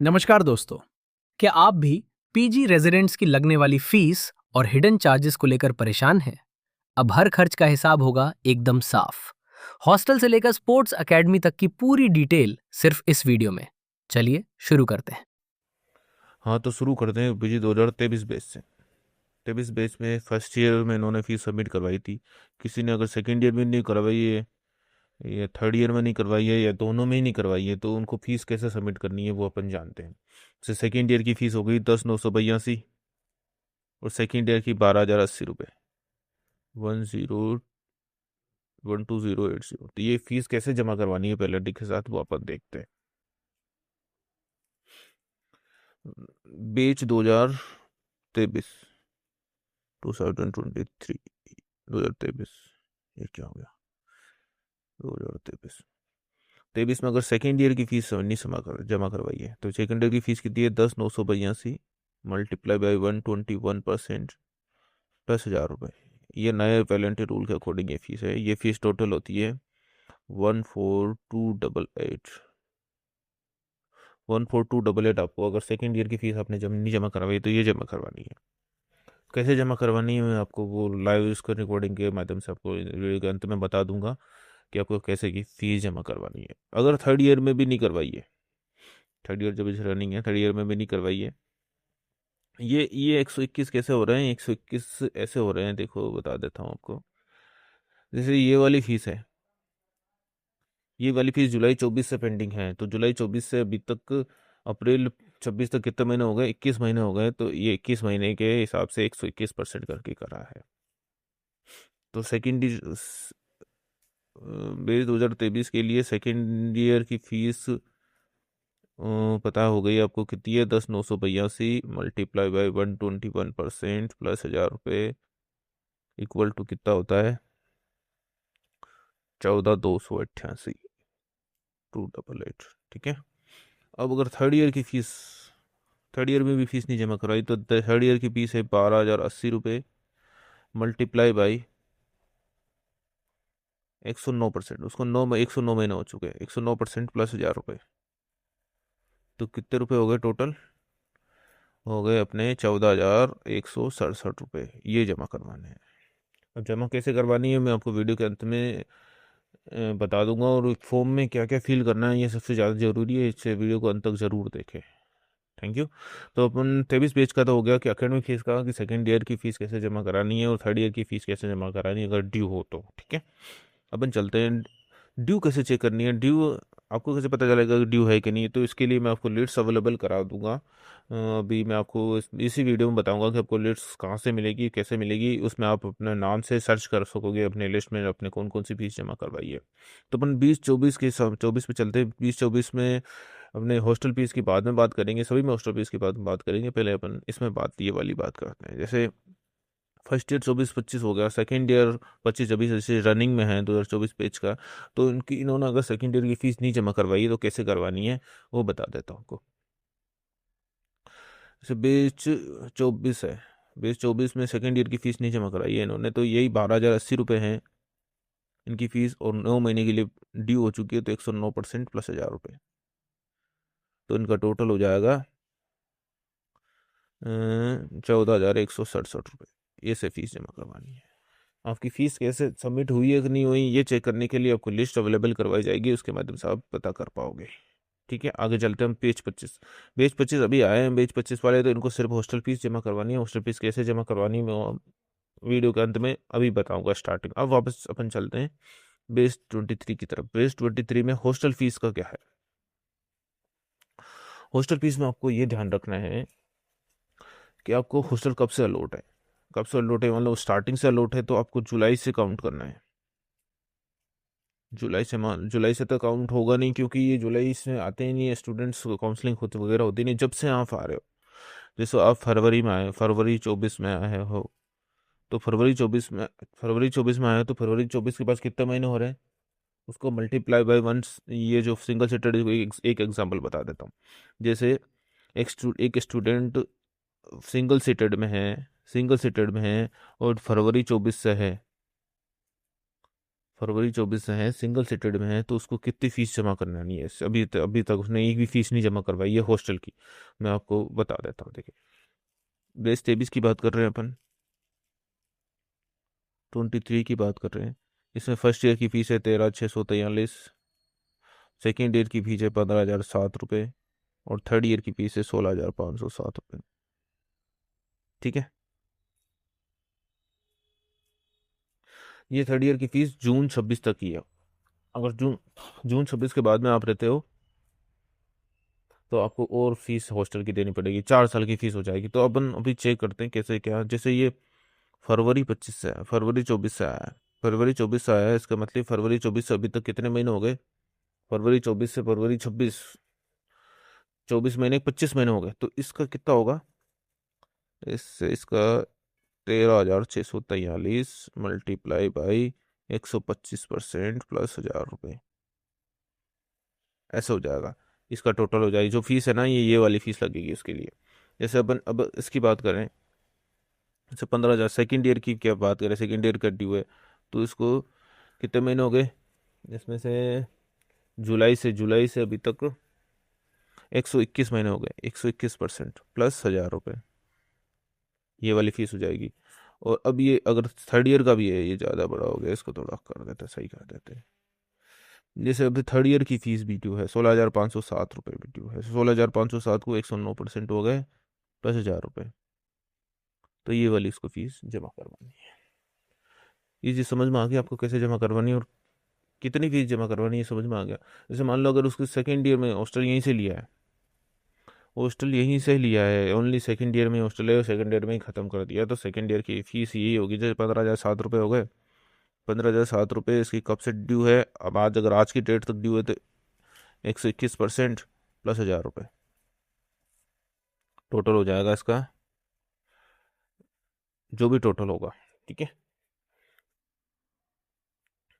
नमस्कार दोस्तों। क्या आप भी पीजी रेजिडेंट्स की लगने वाली फीस और हिडन चार्जेस को लेकर परेशान हैं? अब हर खर्च का हिसाब होगा एकदम साफ। हॉस्टल से लेकर स्पोर्ट्स एकेडमी तक की पूरी डिटेल सिर्फ इस वीडियो में। चलिए शुरू करते हैं। हाँ, तो शुरू करते हैं बीजी 2023 बैच से। 23 बैच में फर्स्ट ईयर में इन्होंने फीस सबमिट करवाई थी। किसी ने अगर सेकेंड ईयर में नहीं करवाई है या थर्ड ईयर में नहीं करवाई है या दोनों में ही नहीं करवाई है तो उनको फीस कैसे सबमिट करनी है वो अपन जानते हैं। जैसे सेकेंड ईयर की फीस हो गई 10,982 और सेकेंड ईयर की 12,080 रुपये। 1012080। तो ये फीस कैसे जमा करवानी है पहले के साथ वो अपन देखते हैं। बैच 2023 2023 2023 ये क्या हो गया? 2023 23 में अगर सेकेंड ईयर की फीस नहीं जमा करवाई है तो सेकेंड ईयर की फीस कितनी है? 10,982 मल्टीप्लाई बाई 121% प्लस 1,000 रुपये। ये नए वैलेंटी रूल के अकॉर्डिंग ये फीस है। ये फीस टोटल होती है 14288। 14288 आपको अगर सेकेंड ईयर की फीस आपने नहीं जमा करवाई तो ये जमा करवानी है। कैसे जमा करवानी है मैं आपको वो लाइव इसको रिकॉर्डिंग के माध्यम से आपको वीडियो के अंत में बता दूंगा कि आपको कैसे की फीस जमा करवानी है। अगर थर्ड ईयर में भी नहीं करवाई है, थर्ड ईयर जब इस रनिंग है, थर्ड ईयर में भी नहीं करवाई है, ये 121 कैसे हो रहे हैं? 121 ऐसे हो रहे हैं, देखो बता देता हूँ आपको। जैसे ये वाली फीस है, ये वाली फीस जुलाई 24 से पेंडिंग है, तो जुलाई 24 से अभी तक अप्रैल 26 तक कितने महीने हो गए? 21 महीने हो गए। तो ये 21 महीने के हिसाब से 121% करके करा है। तो सेकेंड मेरे 2023 के लिए सेकेंड ईयर की फीस पता हो गई आपको कितनी है? 10,982 मल्टीप्लाई बाई 121% प्लस 1,000 रुपये इक्वल टू कितना होता है? 14,288 288। ठीक है। अब अगर थर्ड ईयर में भी फीस नहीं जमा करवाई तो थर्ड ईयर की फीस है 12,080 रुपये मल्टीप्लाई बाई 109%। उसको 109 महीने हो चुके हैं, 109% प्लस 1,000 रुपये। तो कितने रुपए हो गए टोटल? हो गए अपने 14,167 रुपये। ये जमा करवाने हैं। अब जमा कैसे करवानी है मैं आपको वीडियो के अंत में बता दूंगा, और फॉर्म में क्या क्या फिल करना है ये सबसे ज़्यादा ज़रूरी है, इससे वीडियो को अंत तक ज़रूर देखें। Thank you. तो अपन 23 पेज का तो हो गया कि एकेडमिक फीस का, कि सेकेंड ईयर की फीस कैसे जमा करानी है और थर्ड ईयर की फीस कैसे जमा करानी है अगर ड्यू हो तो। ठीक है, अपन चलते हैं। ड्यू कैसे चेक करनी है? ड्यू आपको कैसे पता चलेगा कि ड्यू है कि नहीं? तो इसके लिए मैं आपको लिस्ट अवेलेबल करा दूंगा। अभी मैं आपको इसी वीडियो में बताऊंगा कि आपको लिस्ट कहाँ से मिलेगी, कैसे मिलेगी। उसमें आप अपने नाम से सर्च कर सकोगे अपने लिस्ट में अपने कौन कौन सी फीस जमा करवाई है। तो अपन 2024 के 24 पे चलते हैं। 2024 में अपने हॉस्टल फीस की बाद में बात करेंगे, सभी में हॉस्टल फीस की बाद में बात करेंगे। पहले अपन इसमें बात ये वाली बात करते हैं। जैसे फर्स्ट ईयर 24-25 हो गया, सेकेंड ईयर 25-26 जैसे रनिंग में है 2024 पेज का। तो इन्होंने अगर सेकेंड ईयर की फीस नहीं जमा करवाई है तो कैसे करवानी है वो बता देता हूँ आपको। जैसे बेच 24 है, बेच 24 में सेकेंड ईयर की फीस नहीं जमा कराई है इन्होंने, तो यही 12,080 रुपये हैं इनकी फीस, और 9 महीने के लिए ड्यू हो चुकी है, तो 109% प्लस 1,000 रुपये। तो इनका टोटल हो जाएगा 14,167 रुपये। ये से फीस जमा करवानी है। आपकी फ़ीस कैसे सबमिट हुई है कि नहीं हुई ये चेक करने के लिए आपको लिस्ट अवेलेबल करवाई जाएगी, उसके माध्यम से आप पता कर पाओगे। ठीक है, आगे चलते हैं हम पेज 25। पेज 25 अभी आए हैं, पेज 25 वाले, तो इनको सिर्फ हॉस्टल फीस जमा करवानी है। हॉस्टल फीस कैसे जमा करवानी है मैं वीडियो के अंत में अभी बताऊंगा स्टार्टिंग। अब वापस अपन चलते हैं बेस 23 की तरफ। बेस 23 में हॉस्टल फीस का क्या है? हॉस्टल फीस में आपको ये ध्यान रखना है कि आपको हॉस्टल कब से अलॉट है। कब से अलॉट है मतलब स्टार्टिंग से अलॉट है तो आपको जुलाई से काउंट करना है। जुलाई से तो काउंट होगा नहीं, क्योंकि ये जुलाई से आते ही नहीं है स्टूडेंट्स, काउंसलिंग होती वगैरह होती नहीं जब से आप आ रहे हो। जैसे आप फरवरी में आए, फरवरी 24 में आए हो, तो फरवरी 24 में आए हो तो फरवरी 24 के पास कितने महीने हो रहे हैं उसको मल्टीप्लाई बाय 1। ये जो सिंगल सीटेड, एक एग्जांपल बता देता हूँ। जैसे एक स्टूडेंट सिंगल सीटेड में है, और फरवरी 24 से है, फरवरी 24 से है, सिंगल सीटेड में है, तो उसको कितनी फ़ीस जमा करनी है? अभी तक उसने एक भी फ़ीस नहीं जमा करवाई है हॉस्टल की। मैं आपको बता देता हूँ, देखिए। बेस 23 की बात कर रहे हैं अपन, 23 की बात कर रहे हैं। इसमें फर्स्ट ईयर की फ़ीस है 13,643, सेकेंड ईयर की फ़ीस है 15,007 रुपये, और थर्ड ईयर की फ़ीस है 16,507 रुपये। ठीक है, ये थर्ड ईयर की फ़ीस जून 26 तक की है। अगर जून 26 के बाद में आप रहते हो तो आपको और फीस हॉस्टल की देनी पड़ेगी, 4 साल की फीस हो जाएगी। तो अपन अभी चेक करते हैं कैसे क्या। जैसे ये फरवरी 25 से है, फरवरी 24 से आया है, फरवरी 24 से आया है, इसका मतलब फरवरी 24 से अभी तक कितने महीने हो गए? फरवरी 24 से फरवरी 26, 24 महीने, 25 महीने हो गए। तो इसका कितना होगा? इससे इसका 13,643 मल्टीप्लाई बाई 125% प्लस 1,000 रुपये, ऐसा हो जाएगा। इसका टोटल हो जाएगी जो फीस है ना, ये वाली फीस लगेगी उसके लिए। जैसे अपन अब इसकी बात करें, जैसे 15,000 सेकेंड ईयर की क्या बात करें, सेकेंड ईयर का ड्यू है, तो इसको कितने महीने हो गए? इसमें से जुलाई से अभी तक 121 महीने हो गए। 121% प्लस 1,000 रुपये, ये वाली फीस हो जाएगी। और अब ये अगर थर्ड ईयर का भी है, ये ज़्यादा बड़ा हो गया, इसको थोड़ा कर देते हैं, सही कर देते हैं। जैसे अभी थर्ड ईयर की फीस भी ड्यू है, 16,507 रुपये भी ड्यू है। 16,507 को 109% हो गए, प्लस 1,000 रुपये, तो ये वाली इसको फीस जमा करवानी है। ये चीज़ समझ में आ गई आपको कैसे जमा करवानी है और कितनी फीस जमा करवानी है, समझ में आ गया। जैसे मान लो अगर उसको सेकेंड ईयर में हॉस्टल यहीं से लिया है, हॉस्टल यहीं से लिया है, ओनली सेकेंड ईयर में हॉस्टल है और सेकेंड ईयर में ही ख़त्म कर दिया, तो सेकेंड ईयर की फ़ीस यही होगी। जैसे 15,007 रुपये हो गए, 15,007 रुपये इसकी कब से ड्यू है? अब आज, अगर आज की डेट तक ड्यू है तो 121% प्लस 1,000 रुपये, टोटल हो जाएगा इसका जो भी टोटल होगा। ठीक है,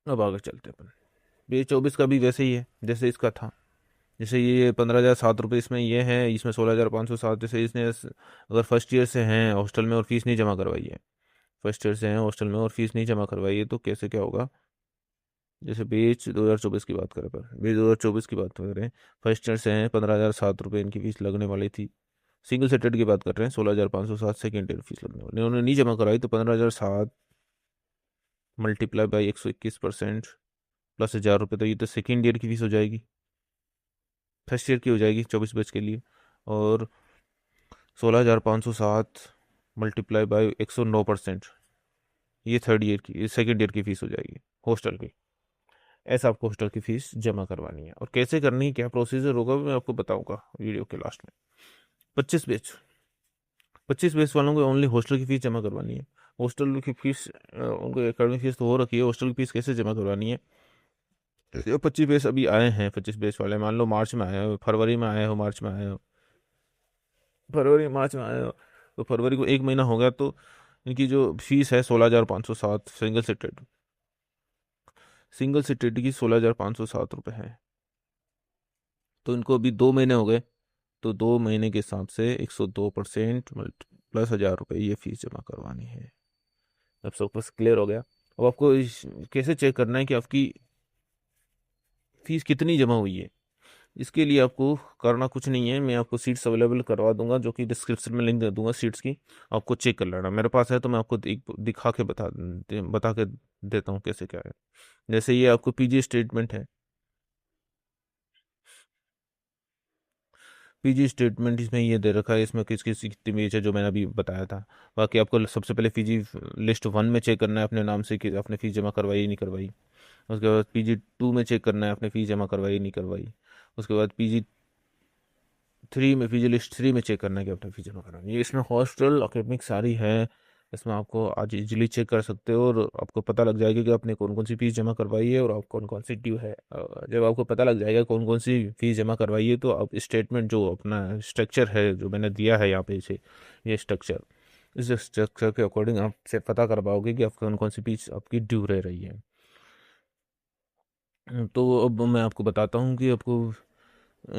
अब आगे चलते हैं अपन। ये 24 का भी वैसे ही है जैसे इसका था। जैसे ये 15,007 रुपये इसमें ये है, इसमें 16,507। जैसे इसने अगर फर्स्ट ईयर से हैं हॉस्टल में और फीस नहीं जमा करवाई है, फर्स्ट ईयर से हैं हॉस्टल में और फीस नहीं जमा करवाई है, तो कैसे क्या होगा? जैसे बीच 2024 की बात करें, पर बीच 2024 की बात करें, फर्स्ट ईयर से हैं, 15,007 रुपये इनकी फीस लगने वाली थी। सिंगल सेटेड की बात कर रहे हैं, 16,507 सेकेंड ईयर फीस लगने वाली, उन्होंने नहीं जमा कराई, तो 15,007 मल्टीप्लाई बाई 121% प्लस 1,000 रुपये, तो ये तो सेकेंड ईयर की फीस हो जाएगी, फर्स्ट ईयर की हो जाएगी 24 बैच के लिए। और 16,507 मल्टीप्लाई बाई 109%, ये थर्ड ईयर की, ये सेकेंड ईयर की फीस हो जाएगी हॉस्टल की। ऐसा आपको हॉस्टल की फीस जमा करवानी है, और कैसे करनी है, क्या प्रोसीजर होगा, मैं आपको बताऊंगा वीडियो के लास्ट में। 25 बैच, 25 बैच वालों को ओनली हॉस्टल की फीस जमा करवानी है। हॉस्टल की फीस उनको एकेडमिक फीस तो हो रखी है, हॉस्टल की फीस कैसे जमा करवानी है? जो 25 बैच अभी आए हैं, 25 बैच वाले मान लो मार्च में आए हो, फरवरी में आए हो, मार्च में आए हो, फरवरी मार्च में आए हो, तो फरवरी को एक महीना हो गया, तो इनकी जो फीस है 16,507 सिंगल सीटेड की 16,507 रुपये है। तो इनको अभी 2 महीने हो गए, तो 2 महीने के हिसाब से 102% प्लस 1,000 रुपये ये फीस जमा करवानी है। अब सब कुछ क्लियर हो गया। अब आपको कैसे चेक करना है कि आपकी फीस कितनी जमा हुई है? इसके लिए आपको करना कुछ नहीं है, मैं आपको सीट्स अवेलेबल करवा दूंगा, जो कि डिस्क्रिप्शन में लिंक दे दूंगा सीट्स की, आपको चेक कर लेना। मेरे पास है तो मैं आपको दिखा के बता के देता हूँ कैसे क्या है। जैसे ये आपको पीजी स्टेटमेंट है, पीजी स्टेटमेंट इसमें ये दे रखा है, इसमें किस किस की कितनी एज है, जो मैंने अभी बताया था। बाकी आपको सबसे पहले पीजी लिस्ट 1 में चेक करना है अपने नाम से कि आपने फीस जमा करवाई नहीं करवाई। उसके बाद पीजी 2 में चेक करना है आपने फीस जमा करवाई नहीं करवाई। उसके बाद पीजी लिस्ट 3 में चेक करना है कि आपने फीस जमा करवाई। ये इसमें हॉस्टल अकेडमिक सारी है, इसमें आपको आज इजीली चेक कर सकते हो, और आपको पता लग जाएगा कि आपने कौन कौन सी फीस जमा करवाई है और आप कौन कौन सी ड्यू है। जब आपको पता लग जाएगा कौन कौन सी फीस जमा करवाई है, तो आप स्टेटमेंट जो अपना स्ट्रक्चर है जो मैंने दिया है यहाँ पे, इसे ये स्ट्रक्चर, इस स्ट्रक्चर के अकॉर्डिंग आपसे पता कर पाओगे कि आप कौन कौन सी फीस आपकी ड्यू रह रही है। तो अब मैं आपको बताता हूँ कि आपको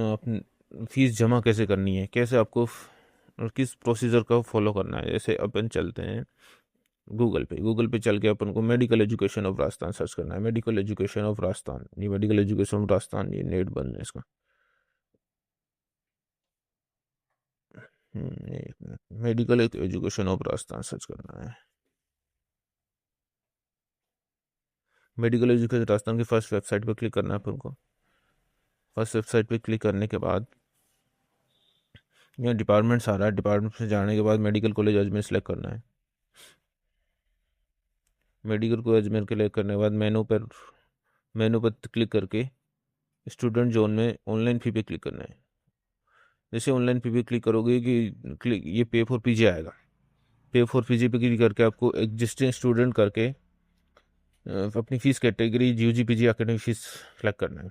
अपनी फीस जमा कैसे करनी है, कैसे आपको किस प्रोसीजर का फॉलो करना है। जैसे अपन चलते हैं, गूगल पे चल के अपन को medical education of Rajasthan search करना है। मेडिकल एजुकेशन ऑफ राजस्थान, ये मेडिकल एजुकेशन ऑफ राजस्थान, ये नेट बंद है इसका। Medical education of Rajasthan search करना है। मेडिकल एजुकेशन राजस्थान की फर्स्ट वेबसाइट पर क्लिक करना है अपन को। फर्स्ट वेबसाइट पे क्लिक करने के बाद यहाँ डिपार्टमेंट्स आ रहा है। डिपार्टमेंट से जाने के बाद मेडिकल कॉलेज अजमेर सेलेक्ट करना है। मेडिकल कॉलेज अजमेर क्लिक करने के बाद मेनू पर क्लिक करके स्टूडेंट जोन में ऑनलाइन फ़ी पे क्लिक करना है। जैसे ऑनलाइन फ़ी पे क्लिक करोगे कि ये पे फॉर पीजी आएगा। पे फॉर पीजी पे क्लिक करके आपको एग्जिस्टिंग स्टूडेंट करके अपनी fees category UG PG academic fees select करना है।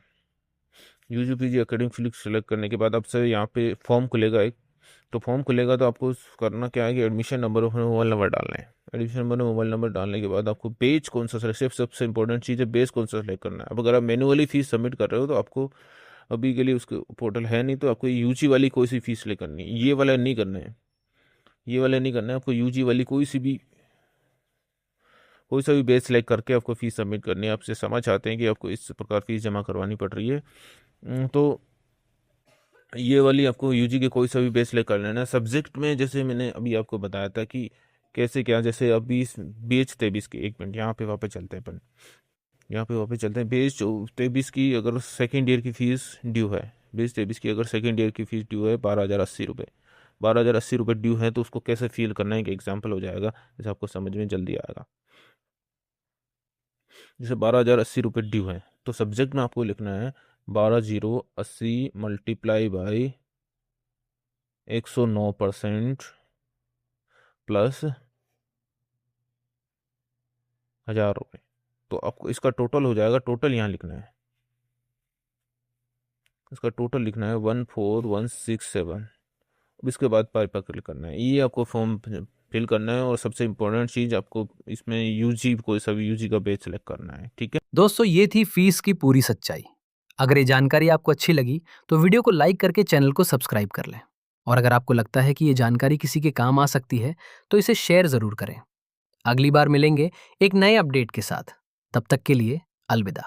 UG PG academic fees select करने के बाद आपसे यहाँ पे फॉर्म खुलेगा एक। तो फॉर्म खुलेगा तो आपको करना क्या है कि एडमिशन नंबर और मोबाइल नंबर डालना है। एडमिशन नंबर और मोबाइल नंबर डालने के बाद आपको पेज कौन सा सेलेक्ट, सबसे इंपॉर्टेंट चीज़ है बेस कौन सा सेलेक्ट करना है। अब अगर आप मैनुअली फीस सबमिट कर रहे हो तो आपको अभी के लिए उसके पोर्टल है नहीं, तो आपको यूजी वाली कोई सी फीस सेलेक्ट करनी है। ये वाला नहीं करना है, ये वाला नहीं करना है आपको। यूजी वाली कोई सा भी बेस सेलेक्ट करके आपको फीस सबमिट करनी है। आपसे समझ आते हैं कि आपको इस प्रकार फीस जमा करवानी पड़ रही है। तो ये वाली आपको यूजी के कोई सा भी बेस सेलेक्ट कर लेना है। सब्जेक्ट में जैसे मैंने अभी आपको बताया था कि कैसे क्या, जैसे अभी बेच 23 की, 1 मिनट यहाँ पे वापस चलते हैं अपन। यहाँ पे वापस चलते हैं। बेच 23 की अगर सेकेंड ईयर की फ़ीस ड्यू है, बेच 23 की अगर सेकेंड ईयर की फ़ीस ड्यू है 12,080 रुपये, 12,080 रुपये ड्यू है, तो उसको कैसे फील करना है एक एग्जाम्पल हो जाएगा, जैसे आपको समझ में जल्दी आएगा। जैसे 12,080 रुपये ड्यू है तो सब्जेक्ट में आपको लिखना है 12,080 मल्टीप्लाई बाई 109% प्लस 1,000 रुपये। तो आपको इसका टोटल हो जाएगा, टोटल यहाँ लिखना है, इसका टोटल लिखना है 14,167। अब इसके बाद पाई पर क्लिक करना है। ये आपको फॉर्म फिल करना है और सबसे इम्पोर्टेंट चीज़ आपको इसमें यूजी, कोई सा भी यूजी का बेस सेलेक्ट करना है। ठीक है दोस्तों, ये थी फीस की पूरी सच्चाई। अगर ये जानकारी आपको अच्छी लगी तो वीडियो को लाइक करके चैनल को सब्सक्राइब कर लें, और अगर आपको लगता है कि ये जानकारी किसी के काम आ सकती है तो इसे शेयर जरूर करें। अगली बार मिलेंगे एक नए अपडेट के साथ। तब तक के लिए अलविदा।